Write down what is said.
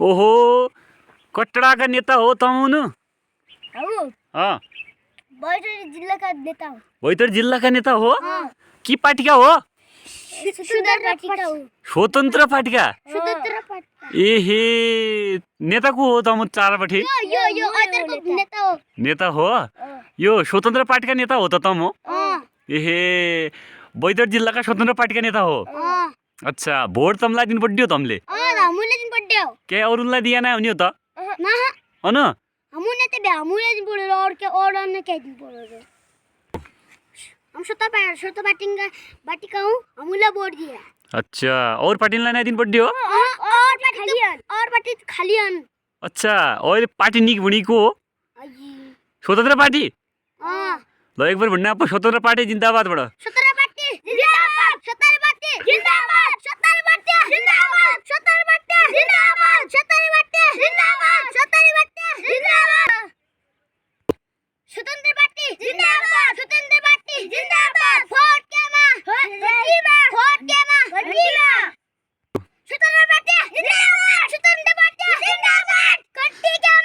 ओहो कटड़ा का नेता हो तुम? हाँ बैतडी जिल्हा का नेता हो। बैतडी जिल्हा का नेता हो? हाँ। की पार्टी का हो? स्वतन्त्र स्वतन्त्र पार्टी पार्टी का हो। का? स्वतन्त्र पार्टी। एहे नेता को हो तुम चारपट्टि? यो अदरको नेता हो। नेता हो? यो स्वतन्त्र पार्टी का नेता हो त तुम? एहे बैतडी जिल्ला का स्वतन्त्र पार्टी का नेता हो? अच्छा भोट तमलाई दिन पड्यो तुमले? हमुले दिन पड्यो। के अरूलाई दिया ना हुने हो त? ना हैन? हमुने त हमुले दिन पड्यो और के और अन्य के दिन पड्यो। हम स्वतन्त्र पार्टी का हूँ, हमुला वोट दिया। अच्छा और पार्टीलाई ना दिन पड्यो? और पार्टी खाली हन। अच्छा और पार्टी निक भनेको हो? स्वतन्त्र पार्टी? ल एक बार भन्ने आप स्वतन्त्र पार्टी जिन्दाबाद बडा। स्वतन्त्र पार्टी जिंदाबाद। स्वतन्त्र पार्टी जिंदाबाद। स्वतन्त्र पार्टी जिंदाबाद। स्वतन्त्र पार्टी जिंदाबाद। स्वतन्त्र पार्टी जिंदाबाद। स्वतन्त्र पार्टी जिंदाबाद। स्वतन्त्र पार्टी जिंदाबाद। स्वतन्त्र पार्टी जिंदाबाद। वोट केमा हटीमा। वोट केमा हटीमा। स्वतन्त्र पार्टी जिंदाबाद। स्वतन्त्र पार्टी जिंदाबाद। कट्टी क्या